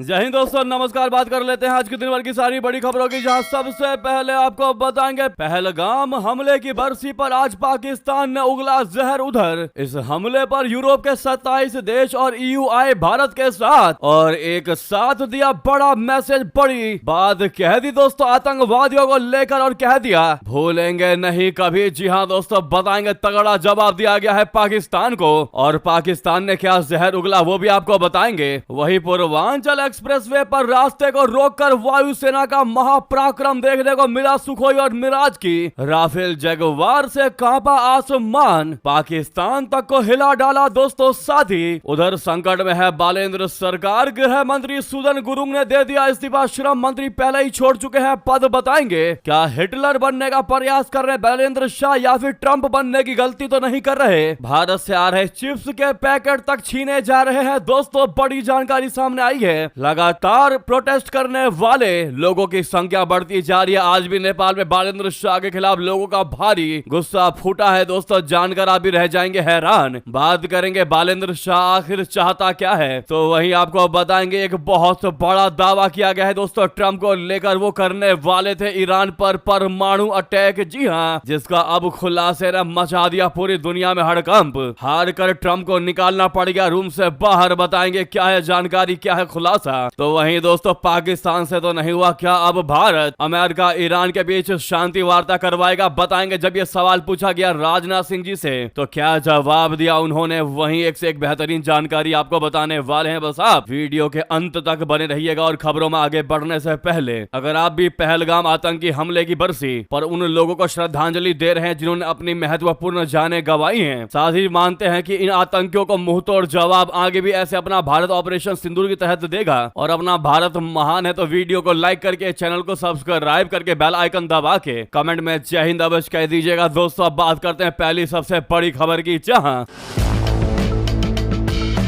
जय हिंद दोस्तों, नमस्कार। बात कर लेते हैं आज के दिन भर की सारी बड़ी खबरों की, जहां सबसे पहले आपको बताएंगे पहलगाम हमले की बरसी पर आज पाकिस्तान ने उगला जहर। उधर इस हमले पर यूरोप के 27 देश और EU आए भारत के साथ और एक साथ दिया बड़ा मैसेज। बड़ी बात कह दी दोस्तों आतंकवादियों को लेकर और कह दिया भूलेंगे नहीं कभी। जी हाँ दोस्तों, बताएंगे तगड़ा जवाब दिया गया है पाकिस्तान को और पाकिस्तान ने क्या जहर उगला वो भी आपको बताएंगे। वही पूर्वांचल एक्सप्रेसवे पर रास्ते को रोककर वायुसेना का महापराक्रम देखने को मिला। सुखोई और मिराज की राफेल जगुआर से कांपा आसमान, पाकिस्तान तक को हिला डाला दोस्तों। साथ ही उधर संकट में है बालेंद्र सरकार। गृह मंत्री सुदन गुरुंग ने दे दिया इस्तीफा, श्रम मंत्री पहले ही छोड़ चुके हैं पद। बताएंगे क्या हिटलर बनने का प्रयास कर रहे बालेंद्र शाह या फिर ट्रंप बनने की गलती तो नहीं कर रहे। भारत से आ रहे चिप्स के पैकेट तक छीने जा रहे हैं दोस्तों। बड़ी जानकारी सामने आई है। लगातार प्रोटेस्ट करने वाले लोगों की संख्या बढ़ती जा रही है। आज भी नेपाल में बालेंद्र शाह के खिलाफ लोगों का भारी गुस्सा फूटा है दोस्तों। जानकर आप भी रह जाएंगे हैरान। बात करेंगे बालेंद्र शाह आखिर चाहता क्या है, तो वहीं आपको बताएंगे एक बहुत बड़ा दावा किया गया है दोस्तों ट्रंप को लेकर। वो करने वाले थे ईरान पर परमाणु अटैक। जी हाँ, जिसका अब खुलासे ने मचा दिया पूरी दुनिया में हड़कंप। हार कर ट्रंप को निकालना पड़ गया रूम से बाहर। बताएंगे क्या है जानकारी, क्या है खुलासा। तो वहीं दोस्तों पाकिस्तान से तो नहीं हुआ क्या, अब भारत अमेरिका ईरान के बीच शांति वार्ता करवाएगा। बताएंगे जब ये सवाल पूछा गया राजनाथ सिंह जी से तो क्या जवाब दिया उन्होंने। वहीं एक से एक बेहतरीन जानकारी आपको बताने वाले हैं। बस आप वीडियो के अंत तक बने रहिएगा। और खबरों में आगे बढ़ने से पहले अगर आप भी पहलगाम आतंकी हमले की बरसी पर उन लोगों को श्रद्धांजलि दे रहे हैं जिन्होंने अपनी महत्वपूर्ण जानें गंवाई हैं, साथ ही मानते हैं कि इन आतंकियों को मुंहतोड़ जवाब आगे भी ऐसे अपना भारत ऑपरेशन सिंदूर के तहत देगा और अपना भारत महान है, तो वीडियो को लाइक करके चैनल को सब्सक्राइब करके बेल आइकन दबा के कमेंट में जय हिंद अवश्य कह दीजिएगा। दोस्तों अब बात करते हैं पहली सबसे बड़ी खबर की, जहां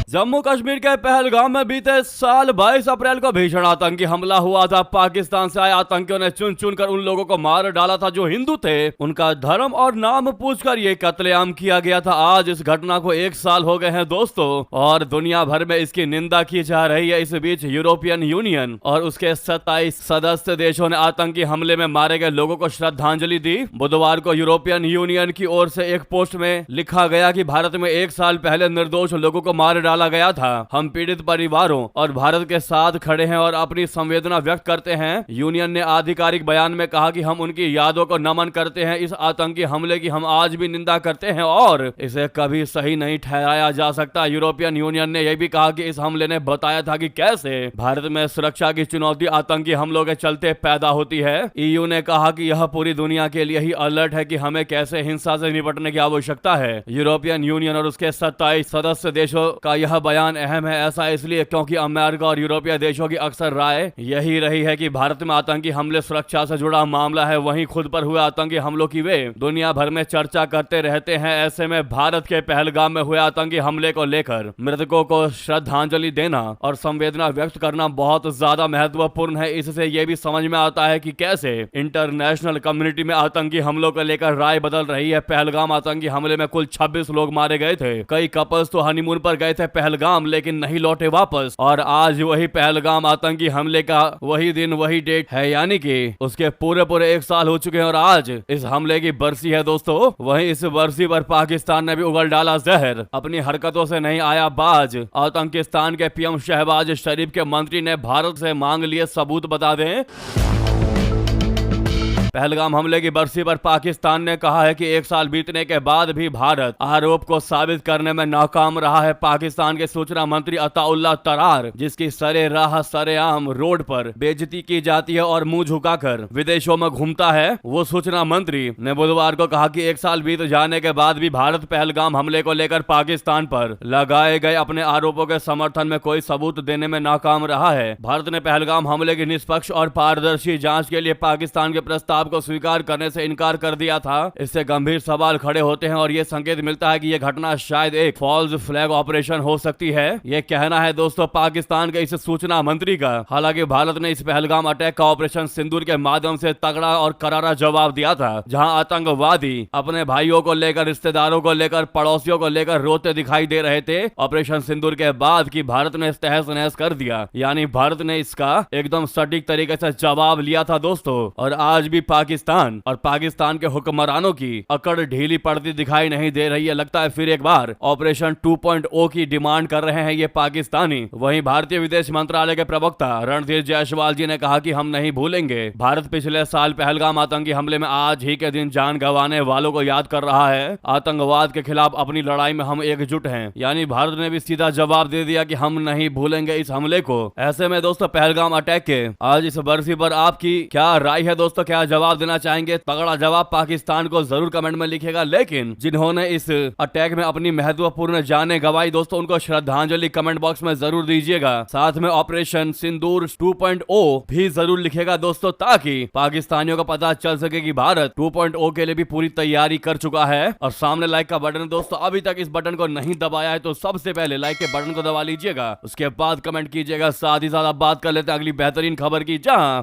जम्मू कश्मीर के पहलगाम में बीते साल 22 अप्रैल को भीषण आतंकी हमला हुआ था। पाकिस्तान से आए आतंकियों ने चुन चुन कर उन लोगों को मार डाला था जो हिंदू थे। उनका धर्म और नाम पूछकर ये कत्लेआम किया गया था। आज इस घटना को 1 साल हो गए हैं दोस्तों और दुनिया भर में इसकी निंदा की जा रही है। इस बीच यूरोपियन यूनियन और उसके 27 सदस्य देशों ने आतंकी हमले में मारे गए लोगों को श्रद्धांजलि दी। बुधवार को यूरोपियन यूनियन की ओर से एक पोस्ट में लिखा गया कि भारत में 1 साल पहले निर्दोष लोगों को मार डाला गया था। हम पीड़ित परिवारों और भारत के साथ खड़े हैं और अपनी संवेदना व्यक्त करते हैं। यूनियन ने आधिकारिक बयान में कहा कि हम उनकी यादों को नमन करते हैं। इस आतंकी हमले की हम आज भी निंदा करते हैं और इसे कभी सही नहीं ठहराया जा सकता। यूरोपियन यूनियन ने यह भी कहा कि इस हमले ने बताया था कि कैसे भारत में सुरक्षा की चुनौती आतंकी हमलों के चलते पैदा होती है। EU ने कहा कि यह पूरी दुनिया के लिए ही अलर्ट है कि हमें कैसे हिंसा से निपटने की आवश्यकता है। यूरोपियन यूनियन और उसके 27 सदस्य देशों का यह बयान अहम है। ऐसा इसलिए क्योंकि अमेरिका और यूरोपीय देशों की अक्सर राय यही रही है कि भारत में आतंकी हमले सुरक्षा से जुड़ा मामला है। वहीं खुद पर हुए आतंकी हमलों की वे दुनिया भर में चर्चा करते रहते हैं। ऐसे में भारत के पहलगाम में हुए आतंकी हमले को लेकर मृतकों को श्रद्धांजलि देना और संवेदना व्यक्त करना बहुत ज्यादा महत्वपूर्ण है। इससे यह भी समझ में आता है कि कैसे इंटरनेशनल कम्युनिटी में आतंकी हमलों को लेकर राय बदल रही है। पहलगाम आतंकी हमले में कुल 26 लोग मारे गए थे। कई कपल्स तो हनीमून पर गए थे पहलगाम लेकिन नहीं लौटे वापस। और आज वही पहलगाम आतंकी हमले का वही दिन वही डेट है, यानी कि उसके पूरे 1 साल हो चुके हैं और आज इस हमले की बरसी है दोस्तों। वहीं इस बरसी पर पाकिस्तान ने भी उगल डाला जहर। अपनी हरकतों से नहीं आया बाज। आतंकिस्तान के PM शहबाज शरीफ के मंत्री ने भारत से मांग लिए सबूत बता दें। पहलगाम हमले की बरसी पर पाकिस्तान ने कहा है कि 1 साल बीतने के बाद भी भारत आरोप को साबित करने में नाकाम रहा है। पाकिस्तान के सूचना मंत्री अताउल्लाह तरार, जिसकी सरेराह सरेआम रोड पर बेइज्जती की जाती है और मुंह झुकाकर विदेशों में घूमता है, वो सूचना मंत्री ने बुधवार को कहा कि 1 साल बीत जाने के बाद भी भारत पहलगाम हमले को लेकर पाकिस्तान पर लगाए गए अपने आरोपों के समर्थन में कोई सबूत देने में नाकाम रहा है। भारत ने पहलगाम हमले की निष्पक्ष और पारदर्शी जांच के लिए पाकिस्तान के प्रस्ताव प्रस्ताव को स्वीकार करने से इनकार कर दिया था। इससे गंभीर सवाल खड़े होते हैं और ये संकेत मिलता है कि यह घटना शायद एक फॉल्स फ्लैग ऑपरेशन हो सकती है। यह कहना है दोस्तों पाकिस्तान के इस सूचना मंत्री का। हालांकि भारत ने इस पहलगाम अटैक का ऑपरेशन सिंदूर के माध्यम से तगड़ा और करारा जवाब दिया था, जहां आतंकवादी अपने भाइयों को लेकर, रिश्तेदारों को लेकर, पड़ोसियों को लेकर रोते दिखाई दे रहे थे। ऑपरेशन सिंदूर के बाद कि भारत ने तहस नहस कर दिया, यानी भारत ने इसका एकदम सटीक तरीके से जवाब लिया था दोस्तों। और आज भी पाकिस्तान और पाकिस्तान के हुक्मरानों की अकड़ ढीली पड़ती दिखाई नहीं दे रही है। लगता है फिर एक बार ऑपरेशन 2.0 की डिमांड कर रहे हैं ये पाकिस्तानी। वहीं भारतीय विदेश मंत्रालय के प्रवक्ता रणधीर जायसवाल जी ने कहा कि हम नहीं भूलेंगे, भारत पिछले साल पहलगाम आतंकी हमले में आज ही के दिन जान गंवाने वालों को याद कर रहा है। आतंकवाद के खिलाफ अपनी लड़ाई में हम एकजुट हैं। यानी भारत ने भी सीधा जवाब दे दिया कि हम नहीं भूलेंगे इस हमले को। ऐसे में दोस्तों पहलगाम अटैक के आज इस बरसी पर आपकी क्या राय है दोस्तों? क्या जवाब देना चाहेंगे? तगड़ा जवाब पाकिस्तान को जरूर कमेंट में लिखेगा। लेकिन जिन्होंने इस अटैक में अपनी महत्वपूर्ण जानें गंवाई दोस्तों, उनको श्रद्धांजलि कमेंट बॉक्स में जरूर दीजिएगा। साथ में ऑपरेशन सिंदूर 2.0 भी जरूर लिखेगा दोस्तों, ताकि पाकिस्तानियों को पता चल सके कि भारत 2.0 के लिए भी पूरी तैयारी कर चुका है। और सामने लाइक का बटन दोस्तों, अभी तक इस बटन को नहीं दबाया है तो सबसे पहले लाइक के बटन को दबा लीजिएगा, उसके बाद कमेंट कीजिएगा। साथ ही साथ आप बात कर लेते हैं अगली बेहतरीन खबर की, जहां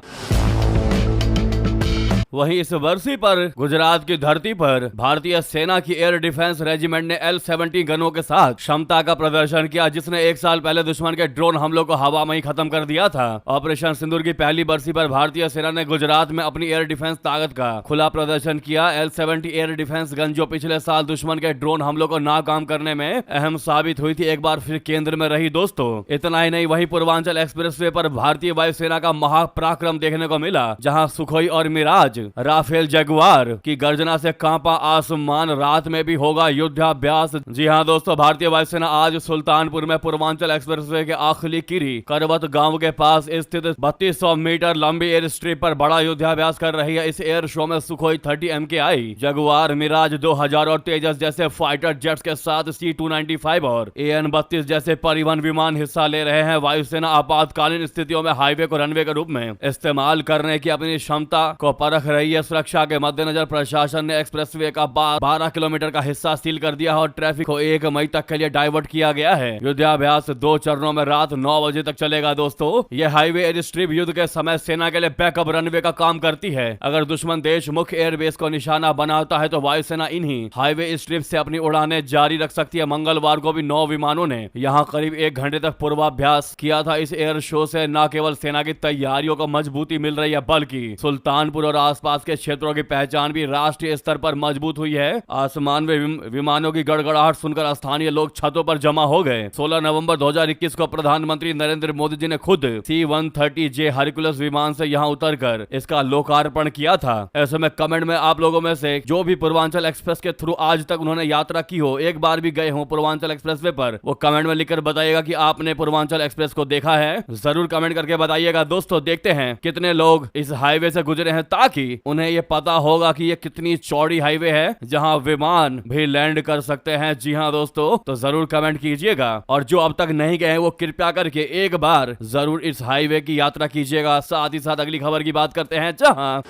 वहीं इस बरसी पर गुजरात की धरती पर भारतीय सेना की एयर डिफेंस रेजिमेंट ने L-70 गनों के साथ क्षमता का प्रदर्शन किया, जिसने एक साल पहले दुश्मन के ड्रोन हमलों को हवा में ही खत्म कर दिया था। ऑपरेशन सिंदूर की पहली बरसी पर भारतीय सेना ने गुजरात में अपनी एयर डिफेंस ताकत का खुला प्रदर्शन किया। L-70 एयर डिफेंस गन जो पिछले साल दुश्मन के ड्रोन हमलों को नाकाम करने में अहम साबित हुई थी, एक बार फिर केंद्र में रही दोस्तों। इतना ही नहीं, वहीं पूर्वांचल एक्सप्रेसवे पर भारतीय वायुसेना का महापराक्रम देखने को मिला, जहां सुखोई और मिराज, राफेल, जगुआर की गर्जना से कांपा आसमान। रात में भी होगा युद्धाभ्यास। जी हां दोस्तों, भारतीय वायुसेना आज सुल्तानपुर में पूर्वांचल एक्सप्रेसवे के आखिरी किरी करवत गांव के पास स्थित 3200 मीटर लंबी एयर स्ट्रिप पर बड़ा युद्धाभ्यास कर रही है। इस एयर शो में सुखोई 30 MKI, जगुआर, मिराज 2000 और तेजस जैसे फाइटर जेट्स के साथ C-295 और AN-32 जैसे परिवहन विमान हिस्सा ले रहे हैं। वायुसेना आपातकालीन स्थितियों में हाईवे को रनवे के रूप में इस्तेमाल करने की अपनी क्षमता को परख रही है। सुरक्षा के मद्देनजर प्रशासन ने एक्सप्रेसवे का 12 किलोमीटर का हिस्सा सील कर दिया और ट्रैफिक को 1 मई तक के लिए डाइवर्ट किया गया है। युद्धाभ्यास 2 चरणों में रात 9 बजे तक चलेगा दोस्तों। यह हाईवे एयर स्ट्रिप युद्ध के समय सेना के लिए बैकअप रनवे का काम करती है। अगर दुश्मन देश मुख्य एयरबेस को निशाना बनाता है तो वायुसेना इन्हीं हाईवे स्ट्रिप से अपनी उड़ानें जारी रख सकती है। मंगलवार को भी 9 विमानों ने यहाँ करीब 1 घंटे तक पूर्वाभ्यास किया था। इस एयर शो से न केवल सेना की तैयारियों को मजबूती मिल रही है, बल्कि सुल्तानपुर और आसपास के क्षेत्रों की पहचान भी राष्ट्रीय स्तर पर मजबूत हुई है। आसमान में विमानों की गड़गड़ाहट सुनकर स्थानीय लोग छतों पर जमा हो गए। 16 नवंबर 2021 को प्रधानमंत्री नरेंद्र मोदी जी ने खुद C-130J हरकुलस विमान से यहां उतरकर इसका लोकार्पण किया था। ऐसे में कमेंट में आप लोगों में से जो भी पूर्वांचल एक्सप्रेस के थ्रू आज तक उन्होंने यात्रा की हो, एक बार भी गए हो पूर्वांचल एक्सप्रेसवे पर, वो कमेंट में लिखकर बताइएगा कि आपने पूर्वांचल एक्सप्रेस को देखा है। जरूर कमेंट करके बताइएगा दोस्तों। देखते हैं कितने लोग इस हाईवे से गुजरे हैं, ताकि उन्हें ये पता होगा कि ये कितनी चौड़ी हाईवे है जहां विमान भी लैंड कर सकते हैं। जी हां दोस्तों, तो जरूर कमेंट कीजिएगा। और जो अब तक नहीं गए हैं वो कृपया करके एक बार जरूर इस हाईवे की यात्रा कीजिएगा। साथ ही साथ अगली खबर की बात करते हैं, जहां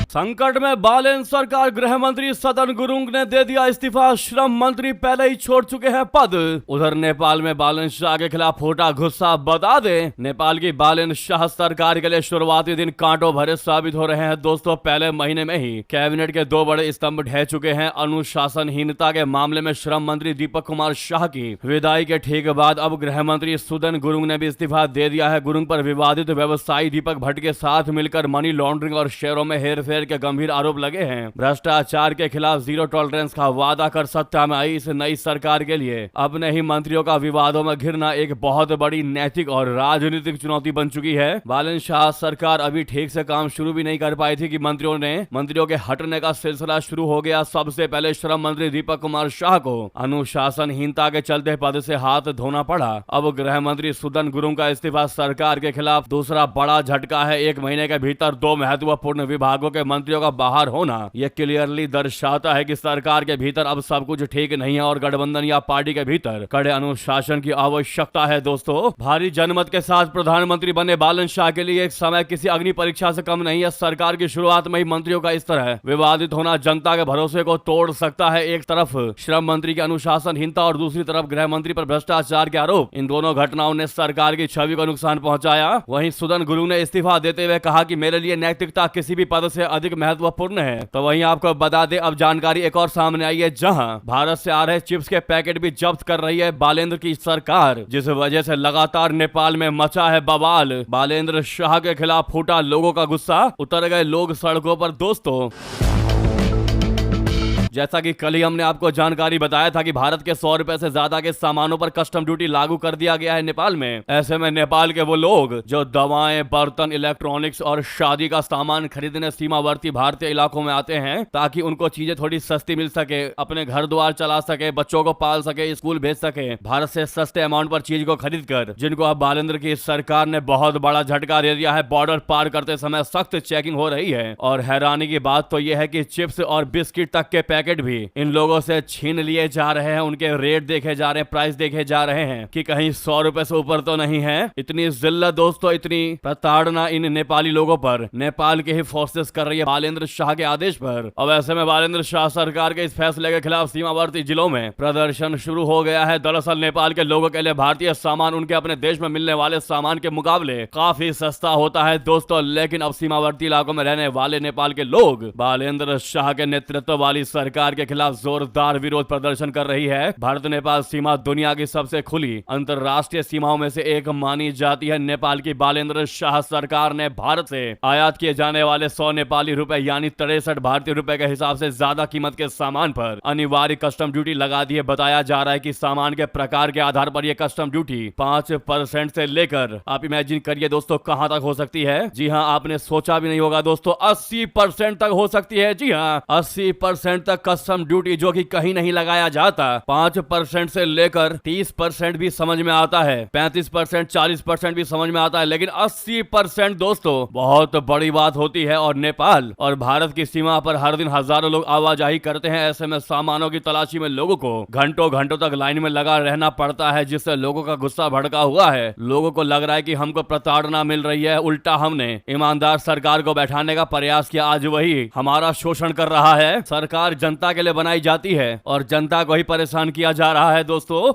संकट में बालेन सरकार, गृह मंत्री सदन गुरुंग ने दे दिया इस्तीफा। श्रम मंत्री पहले ही छोड़ चुके हैं पद। उधर नेपाल में बालेन शाह के खिलाफ फूटा गुस्सा। बता दें, नेपाल की बालेन शाह सरकार के लिए शुरुआती दिन कांटों भरे साबित हो रहे हैं दोस्तों। पहले महीने में ही कैबिनेट के 2 बड़े स्तंभ ढह चुके हैं। अनुशासनहीनता के मामले में श्रम मंत्री दीपक कुमार शाह की विदाई के ठीक बाद अब गृह मंत्री सदन गुरुंग ने भी इस्तीफा दे दिया है। गुरुंग पर विवादित व्यवसायी दीपक भट्ट के साथ मिलकर मनी लॉन्ड्रिंग और शेयरों में हेरफेर के गंभीर आरोप लगे हैं। भ्रष्टाचार के खिलाफ जीरो टॉलरेंस का वादा कर सत्ता में आई इस नई सरकार के लिए अपने ही मंत्रियों का विवादों में घिरना एक बहुत बड़ी नैतिक और राजनीतिक चुनौती बन चुकी है। बालन शाह सरकार अभी ठीक से काम शुरू भी नहीं कर पाई थी कि मंत्रियों के हटने का सिलसिला शुरू हो गया। सबसे पहले श्रम मंत्री दीपक कुमार शाह को अनुशासनहीनता के चलते पद से हाथ धोना पड़ा। अब गृह मंत्री सदन गुरुंग का इस्तीफा सरकार के खिलाफ दूसरा बड़ा झटका है। 1 महीने के भीतर 2 महत्वपूर्ण विभागों के मंत्रियों का बाहर होना ये क्लियरली दर्शाता है कि सरकार के भीतर अब सब कुछ ठीक नहीं है और गठबंधन या पार्टी के भीतर कड़े अनुशासन की आवश्यकता है। दोस्तों, भारी जनमत के साथ प्रधानमंत्री बने बालन शाह के लिए एक समय किसी अग्नि परीक्षा से कम नहीं है। सरकार की शुरुआत में ही मंत्रियों का इस तरह विवादित होना जनता के भरोसे को तोड़ सकता है। एक तरफ श्रम मंत्री की अनुशासनहीनता और दूसरी तरफ गृह मंत्री पर भ्रष्टाचार के आरोप, इन दोनों घटनाओं ने सरकार की छवि को नुकसान पहुंचाया। वहीं सुदन गुरु ने इस्तीफा देते हुए कहा कि मेरे लिए नैतिकता किसी भी पद से अधिक महत्वपूर्ण है। तो वहीं आपको बता दें, अब जानकारी एक और सामने आई है, जहां भारत से आ रहे चिप्स के पैकेट भी जब्त कर रही है बालेंद्र की सरकार, जिस वजह से लगातार नेपाल में मचा है बवाल। बालेंद्र शाह के खिलाफ फूटा लोगों का गुस्सा, उतर गए लोग सड़कों पर। दोस्तों, जैसा कि कल ही हमने आपको जानकारी बताया था कि भारत के 100 रुपए से ज्यादा के सामानों पर कस्टम ड्यूटी लागू कर दिया गया है नेपाल में। ऐसे में नेपाल के वो लोग जो दवाएं, बर्तन, इलेक्ट्रॉनिक्स और शादी का सामान खरीदने सीमावर्ती भारतीय इलाकों में आते हैं ताकि उनको चीजें थोड़ी सस्ती मिल सके, अपने घर द्वार चला सके, बच्चों को पाल सके, स्कूल भेज सके, भारत से सस्ते अमाउंट पर चीज को खरीद कर, जिनको अब बालेंद्र की सरकार ने बहुत बड़ा झटका दे दिया है। बॉर्डर पार करते समय सख्त चेकिंग हो रही है और हैरानी की बात तो यह है कि चिप्स और बिस्किट तक के पैकेट भी इन लोगों से छीन लिए जा रहे हैं। उनके रेट देखे जा रहे हैं, प्राइस देखे जा रहे हैं कि कहीं 100 रुपए से ऊपर तो नहीं है। इतनी जिल्लत दोस्तों, इतनी प्रताड़ना इन नेपाली लोगों पर नेपाल के ही फोर्सेस कर रही है बालेंद्र शाह के आदेश पर। अब ऐसे में बालेंद्र शाह सरकार के इस फैसले के खिलाफ सीमावर्ती जिलों में प्रदर्शन शुरू हो गया है। दरअसल नेपाल के लोगों के लिए भारतीय सामान उनके अपने देश में मिलने वाले सामान के मुकाबले काफी सस्ता होता है दोस्तों, लेकिन अब सीमावर्ती इलाकों में रहने वाले नेपाल के लोग बालेंद्र शाह के नेतृत्व वाली सरकार के खिलाफ जोरदार विरोध प्रदर्शन कर रही है। भारत नेपाल सीमा दुनिया की सबसे खुली अंतरराष्ट्रीय सीमाओं में से एक मानी जाती है। नेपाल की बालेंद्र शाह सरकार ने भारत से आयात किए जाने वाले 100 नेपाली रुपए यानी 63 भारतीय रुपए के हिसाब से ज्यादा कीमत के सामान पर अनिवार्य कस्टम ड्यूटी लगा दी है। बताया जा रहा है कि सामान के प्रकार के आधार पर यह कस्टम ड्यूटी 5% से लेकर, आप इमेजिन करिए दोस्तों, कहां तक हो सकती है। जी हां, आपने सोचा भी नहीं होगा दोस्तों, 80% तक हो सकती है। जी हां, 80% तक कस्टम ड्यूटी, जो कि कहीं नहीं लगाया जाता। 5% से लेकर 30% भी समझ में आता है, 35%, 40% भी समझ में आता है, लेकिन 80% दोस्तों बहुत बड़ी बात होती है। और नेपाल और भारत की सीमा पर हर दिन हजारों लोग आवाजाही करते हैं। ऐसे में सामानों की तलाशी में लोगों को घंटों घंटों तक लाइन में लगा रहना पड़ता है, जिससे लोगों का गुस्सा भड़का हुआ है। लोगों को लग रहा है कि हमको प्रताड़ना मिल रही है, उल्टा हमने ईमानदार सरकार को बैठाने का प्रयास किया, आज वही हमारा शोषण कर रहा है। सरकार जनता के लिए बनाई जाती है और जनता को ही परेशान किया जा रहा है दोस्तों।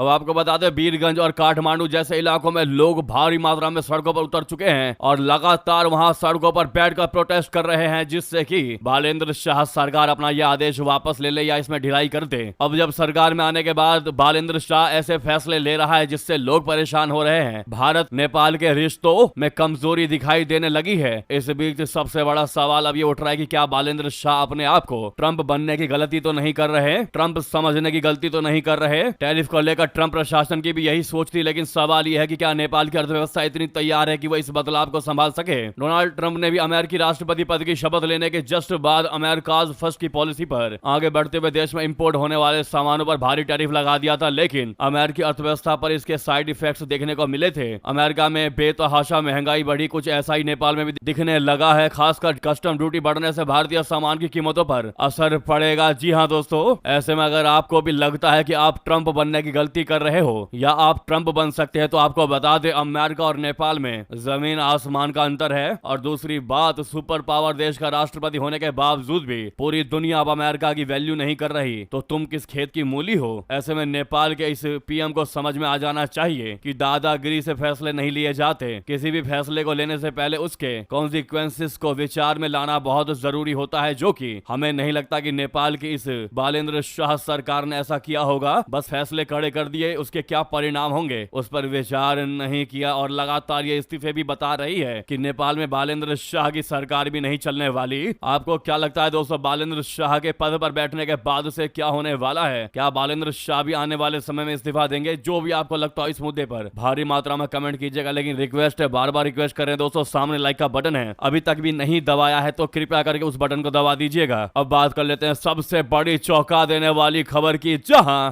अब आपको बता दें, वीरगंज और काठमांडू जैसे इलाकों में लोग भारी मात्रा में सड़कों पर उतर चुके हैं और लगातार वहां सड़कों पर बैठकर प्रोटेस्ट कर रहे हैं, जिससे कि बालेंद्र शाह सरकार अपना यह आदेश वापस ले ले या इसमें ढिलाई कर दे। अब जब सरकार में आने के बाद बालेंद्र शाह ऐसे फैसले ले रहा है जिससे लोग परेशान हो रहे हैं, भारत नेपाल के रिश्तों में कमजोरी दिखाई देने लगी है। इस बीच सबसे बड़ा सवाल अब ये उठ रहा है कि क्या बालेंद्र शाह अपने आप को ट्रंप बनने की गलती तो नहीं कर रहे, ट्रंप समझने की गलती तो नहीं कर रहे। टैरिफ को लेकर ट्रंप प्रशासन की भी यही सोच थी, लेकिन सवाल यह है कि क्या नेपाल की अर्थव्यवस्था इतनी तैयार है कि वह इस बदलाव को संभाल सके। डोनाल्ड ट्रंप ने भी अमेरिकी राष्ट्रपति पद की शपथ लेने के जस्ट बाद अमेरिकाज फर्स्ट की पॉलिसी पर आगे बढ़ते हुए देश में इंपोर्ट होने वाले सामानों पर भारी टैरिफ लगा दिया था, लेकिन अमेरिकी अर्थव्यवस्था पर इसके साइड इफेक्ट्स देखने को मिले थे। अमेरिका में बेतहाशा महंगाई बढ़ी, कुछ ऐसा ही नेपाल में भी दिखने लगा है। खासकर कस्टम ड्यूटी बढ़ने से भारतीय सामान की कीमतों पर असर पड़ेगा। जी हाँ दोस्तों, ऐसे में अगर आपको भी लगता है कि आप ट्रंप बनने की गलती कर रहे हो या आप ट्रंप बन सकते हैं, तो आपको बता दें, अमेरिका और नेपाल में जमीन आसमान का अंतर है। और दूसरी बात, सुपर पावर देश का राष्ट्रपति होने के बावजूद भी पूरी दुनिया अब अमेरिका की वैल्यू नहीं कर रही, तो तुम किस खेत की मूली हो। ऐसे में नेपाल के इस पीएम को समझ में आ जाना चाहिए कि दादागिरी से फैसले नहीं लिए जाते। किसी भी फैसले को लेने से पहले उसके कॉन्सिक्वेंसेस को विचार में लाना बहुत जरूरी होता है, जो कि हमें नहीं लगता कि नेपाल की इस बालेंद्र शाह सरकार ने ऐसा किया होगा। बस फैसले खड़े कर दिए, उसके क्या परिणाम होंगे उस पर विचार नहीं किया। और लगातार ये इस्तीफे भी बता रही है कि नेपाल में बालेंद्र शाह की सरकार भी नहीं चलने वाली। आपको क्या लगता है दोस्तों, बालेंद्र शाह के पद पर बैठने के बाद से क्या होने वाला है? क्या बालेंद्र शाह भी आने वाले समय में इस्तीफा देंगे? जो भी आपको लगता है इस मुद्दे पर भारी मात्रा में कमेंट कीजिएगा। लेकिन रिक्वेस्ट है, बार बार रिक्वेस्ट कर रहे हैं दोस्तों, सामने लाइक का बटन है, अभी तक भी नहीं दबाया है तो कृपया करके उस बटन को दबा दीजिएगा। अब बात कर लेते हैं सबसे बड़ी चौंका देने वाली खबर की, जहां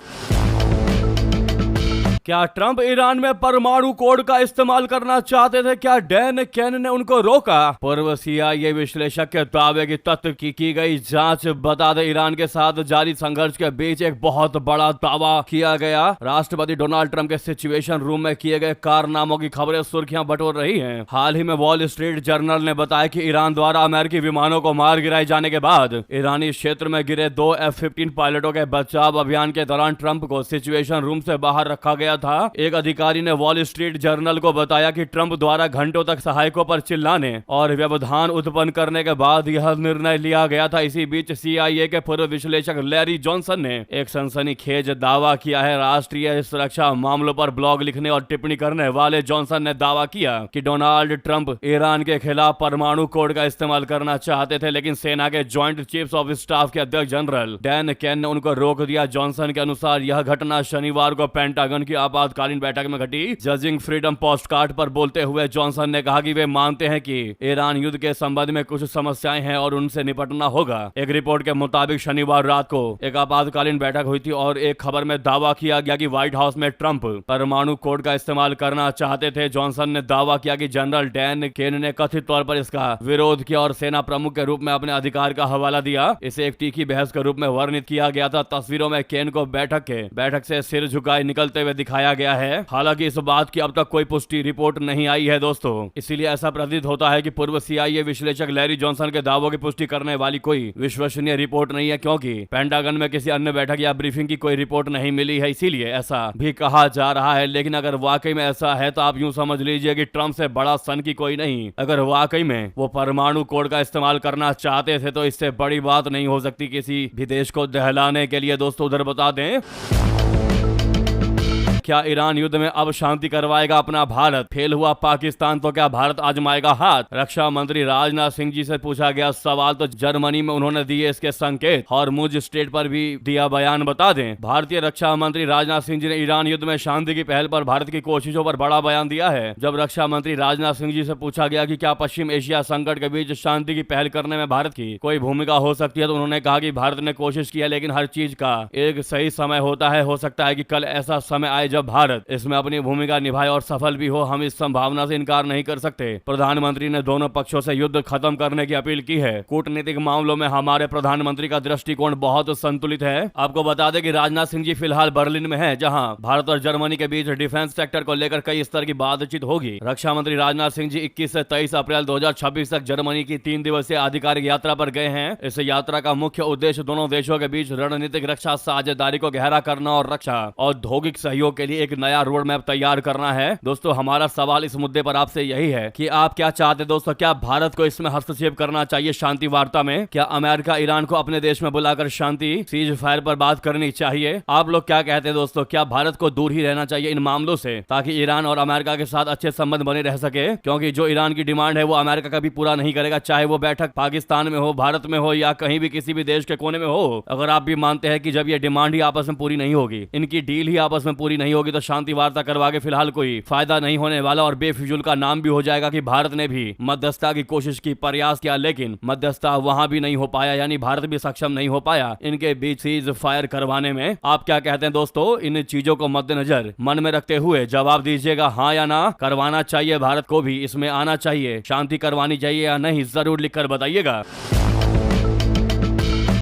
क्या ट्रंप ईरान में परमाणु कोड का इस्तेमाल करना चाहते थे? क्या डैन केन ने उनको रोका? पूर्व CIA विश्लेषक के दावे की तथ्य की गई जांच। बता दें, ईरान के साथ जारी संघर्ष के बीच एक बहुत बड़ा दावा किया गया। राष्ट्रपति डोनाल्ड ट्रंप के सिचुएशन रूम में किए गए कारनामों की खबरें सुर्खियां बटोर रही हैं। हाल ही में वॉल स्ट्रीट जर्नल ने बताया कि ईरान द्वारा अमेरिकी विमानों को मार गिराए जाने के बाद ईरानी क्षेत्र में गिरे 2 F-15 पायलटों के बचाव अभियान के दौरान ट्रंप को सिचुएशन रूम से बाहर रखा गया था। एक अधिकारी ने वॉल स्ट्रीट जर्नल को बताया कि ट्रंप द्वारा घंटों तक सहायकों पर चिल्लाने और व्यवधान उत्पन्न करने के बाद यह निर्णय लिया गया था। इसी बीच CIA के पूर्व विश्लेषक लैरी जॉनसन ने एक सनसनीखेज दावा किया है। राष्ट्रीय सुरक्षा मामलों पर ब्लॉग लिखने और टिप्पणी करने वाले जॉनसन ने दावा किया कि डोनाल्ड ट्रंप ईरान के खिलाफ परमाणु कोड का इस्तेमाल करना चाहते थे, लेकिन सेना के जॉइंट चीफ्स ऑफ स्टाफ के अध्यक्ष जनरल डैन केन ने उनको रोक दिया। जॉनसन के अनुसार यह घटना शनिवार को पेंटागन की आपातकालीन बैठक में घटी। जजिंग फ्रीडम पोस्टकार्ड पर बोलते हुए जॉनसन ने कहा कि वे मानते हैं कि ईरान युद्ध के संबंध में कुछ समस्याएं हैं और उनसे निपटना होगा। एक रिपोर्ट के मुताबिक शनिवार रात को एक आपातकालीन बैठक हुई थी और एक खबर में दावा किया गया कि व्हाइट हाउस में ट्रंप परमाणु कोड का इस्तेमाल करना चाहते थे। जॉनसन ने दावा किया कि जनरल डैन केन ने कथित तौर पर इसका विरोध किया और सेना प्रमुख के रूप में अपने अधिकार का हवाला दिया। इसे एक तीखी बहस के रूप में वर्णित किया गया था। तस्वीरों में केन को बैठक से सिर झुकाए निकलते हुए दिखाया गया है। हालांकि इस बात की अब तक कोई पुष्टि रिपोर्ट नहीं आई है दोस्तों, इसीलिए ऐसा प्रतीत होता है कि पूर्व CIA विश्लेषक लैरी जॉनसन के दावों की पुष्टि करने वाली कोई विश्वसनीय रिपोर्ट नहीं है, क्योंकि पेंटागन में किसी अन्य बैठक या ब्रीफिंग की कोई रिपोर्ट नहीं मिली है, इसीलिए ऐसा भी कहा जा रहा है। लेकिन अगर वाकई में ऐसा है तो आप यूं समझ लीजिए कि ट्रंप से बड़ा सन की कोई नहीं। अगर वाकई में वो परमाणु कोड का इस्तेमाल करना चाहते थे तो इससे बड़ी बात नहीं हो सकती किसी भी देश को दहलाने के लिए। दोस्तों उधर बता दें, क्या ईरान युद्ध में अब शांति करवाएगा अपना भारत? फेल हुआ पाकिस्तान तो क्या भारत आजमाएगा हाथ? रक्षा मंत्री राजनाथ सिंह जी से पूछा गया सवाल तो जर्मनी में उन्होंने दिए इसके संकेत। हॉर्मुज स्ट्रेट पर भी दिया बयान। बता दें, भारतीय रक्षा मंत्री राजनाथ सिंह जी ने ईरान युद्ध में शांति की पहल पर भारत की कोशिशों पर बड़ा बयान दिया है। जब रक्षा मंत्री राजनाथ सिंह जी से पूछा गया कि क्या पश्चिम एशिया संकट के बीच शांति की पहल करने में भारत की कोई भूमिका हो सकती है, तो उन्होंने कहा कि भारत ने कोशिश की है, लेकिन हर चीज का एक सही समय होता है। हो सकता है कि कल ऐसा समय आए जब भारत इसमें अपनी भूमिका निभाए और सफल भी हो। हम इस संभावना से इनकार नहीं कर सकते। प्रधानमंत्री ने दोनों पक्षों से युद्ध खत्म करने की अपील की है। कूटनीतिक मामलों में हमारे प्रधानमंत्री का दृष्टिकोण बहुत संतुलित है। आपको बता दें कि राजनाथ सिंह जी फिलहाल बर्लिन में हैं, जहां भारत और जर्मनी के बीच डिफेंस सेक्टर को लेकर कई स्तर की बातचीत होगी। रक्षा मंत्री राजनाथ सिंह जी 21 से 23 अप्रैल 2026 तक जर्मनी की 3 दिवसीय आधिकारिक यात्रा पर गए हैं। इस यात्रा का मुख्य उद्देश्य दोनों देशों के बीच रणनीतिक रक्षा साझेदारी को गहरा करना और रक्षा औद्योगिक सहयोग के लिए एक नया रोड मैप तैयार करना है। दोस्तों हमारा सवाल इस मुद्दे पर आपसे यही है कि आप क्या चाहते हैं दोस्तों? क्या भारत को इसमें हस्तक्षेप करना चाहिए शांति वार्ता में? क्या अमेरिका ईरान को अपने देश में बुलाकर शांति सीज फायर पर बात करनी चाहिए? आप लोग क्या कहते हैं दोस्तों? क्या भारत को दूर ही रहना चाहिए इन मामलों से, ताकि ईरान और अमेरिका के साथ अच्छे संबंध बने रह सके? क्योंकि जो ईरान की डिमांड है वो अमेरिका कभी पूरा नहीं करेगा, चाहे वो बैठक पाकिस्तान में हो, भारत में हो या कहीं भी किसी भी देश के कोने में हो। अगर आप भी मानते हैं कि जब ये डिमांड ही आपस में पूरी नहीं होगी, इनकी डील ही आपस में पूरी नहीं होगी, तो शांति वार्ता करवा के फिलहाल कोई फायदा नहीं होने वाला और बेफिजूल का नाम भी हो जाएगा कि भारत ने भी मध्यस्थता की कोशिश की, प्रयास किया, लेकिन मध्यस्थता वहां भी नहीं हो पाया, यानी भारत भी सक्षम नहीं हो पाया इनके बीच सीज फायर करवाने में। आप क्या कहते हैं दोस्तों? इन चीजों को मद्देनजर मन में रखते हुए जवाब दीजिएगा, हाँ या ना। करवाना चाहिए भारत को भी इसमें आना चाहिए, शांति करवानी चाहिए या नहीं, जरूर लिखकर बताइएगा।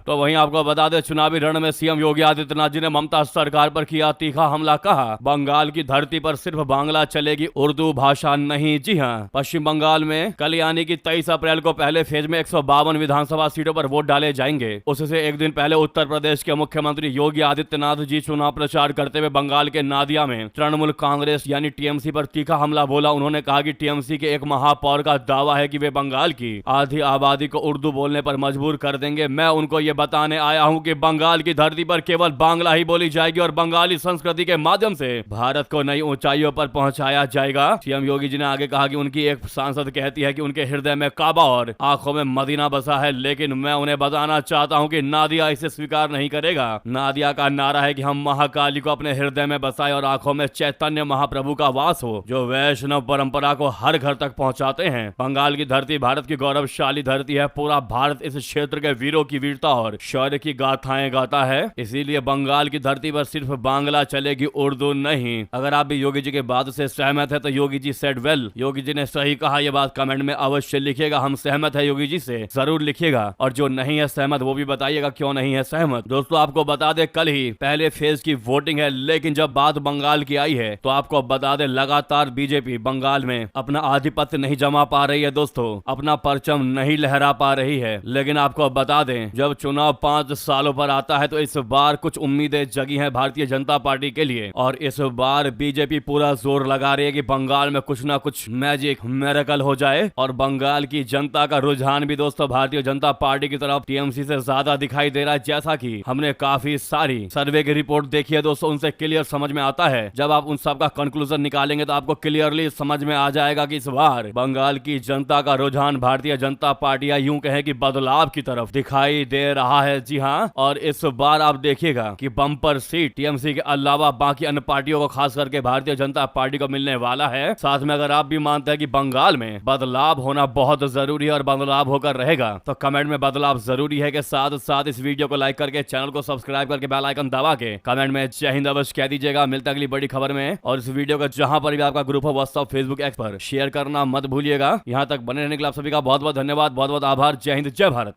तो वहीं आपको बता दें, चुनावी रण में सीएम योगी आदित्यनाथ जी ने ममता सरकार पर किया तीखा हमला। कहा, बंगाल की धरती पर सिर्फ बांग्ला चलेगी, उर्दू भाषा नहीं। जी हां, पश्चिम बंगाल में कल यानी कि 23 अप्रैल को पहले फेज में 152 विधानसभा सीटों पर वोट डाले जाएंगे। उससे एक दिन पहले उत्तर प्रदेश के मुख्यमंत्री योगी आदित्यनाथ जी चुनाव प्रचार करते हुए बंगाल के नादिया में तृणमूल कांग्रेस यानी TMC पर तीखा हमला बोला। उन्होंने कहा कि TMC के एक महापौर का दावा है कि वे बंगाल की आधी आबादी को उर्दू बोलने पर मजबूर कर देंगे। मैं उनको ये बताने आया हूं कि बंगाल की धरती पर केवल बांग्ला ही बोली जाएगी और बंगाली संस्कृति के माध्यम से भारत को नई ऊंचाइयों पर पहुंचाया जाएगा। सीएम योगी जी ने आगे कहा कि उनकी एक सांसद कहती है कि उनके हृदय में काबा और आंखों में मदीना बसा है, लेकिन मैं उन्हें बताना चाहता हूं कि नादिया इसे स्वीकार नहीं करेगा। नादिया का नारा है कि हम महाकाली को अपने हृदय में बसाए और आंखों में चैतन्य महाप्रभु का वास हो, जो वैष्णव परंपरा को हर घर तक पहुंचाते हैं। बंगाल की धरती भारत की गौरवशाली धरती है। पूरा भारत इस क्षेत्र के वीरों की वीरता और शौर्य की गाथाएं गाता है। इसीलिए बंगाल की धरती पर सिर्फ बांग्ला चलेगी, उर्दू नहीं। अगर आप भी योगी जी के बात से सहमत है तो योगी जी सेड वेल, योगी जी ने सही कहा, ये बात कमेंट में अवश्य लिखिएगा। हम सहमत है योगी जी से, जरूर लिखिएगा। और जो नहीं है सहमत वो भी बताइएगा क्यों नहीं है सहमत। दोस्तों आपको बता दे, कल ही पहले फेज की वोटिंग है, लेकिन जब बात बंगाल की आई है तो आपको बता दे लगातार बीजेपी बंगाल में अपना आधिपत्य नहीं जमा पा रही है दोस्तों, अपना परचम नहीं लहरा पा रही है। लेकिन आपको बता दें, जब चुनाव 5 सालों पर आता है तो इस बार कुछ उम्मीदें जगी हैं भारतीय जनता पार्टी के लिए। और इस बार बीजेपी पूरा जोर लगा रही है कि बंगाल में कुछ ना कुछ मैजिक मिरेकल हो जाए। और बंगाल की जनता का रुझान भी दोस्तों भारतीय जनता पार्टी की तरफ टीएमसी से ज्यादा दिखाई दे रहा है। जैसा कि हमने काफी सारी सर्वे की रिपोर्ट देखी है दोस्तों, उनसे क्लियर समझ में आता है। जब आप उन सब का कंक्लूजन निकालेंगे तो आपको क्लियरली समझ में आ जाएगा कि इस बार बंगाल की जनता का रुझान भारतीय जनता पार्टी या यूं कहें कि बदलाव की तरफ दिखाई दे रहा है। जी हाँ, और इस बार आप देखिएगा कि बम्पर सीट टीएमसी के अलावा बाकी अन्य पार्टियों को, खास करके भारतीय जनता पार्टी को मिलने वाला है। साथ में अगर आप भी मानते हैं कि बंगाल में बदलाव होना बहुत जरूरी है और बदलाव होकर रहेगा, तो कमेंट में बदलाव जरूरी है के साथ साथ इस वीडियो को लाइक करके, चैनल को सब्सक्राइब करके, बेल आइकन दबा के कमेंट में जय हिंद अवश्य कह दीजिएगा। मिलता अगली बड़ी खबर में। और इस वीडियो को जहां पर भी आपका ग्रुप हो, व्हाट्सएप, फेसबुक, एक्स पर शेयर करना मत भूलिएगा। यहां तक बने रहने के लिए आप सभी का बहुत बहुत धन्यवाद, बहुत बहुत आभार। जय हिंद, जय भारत।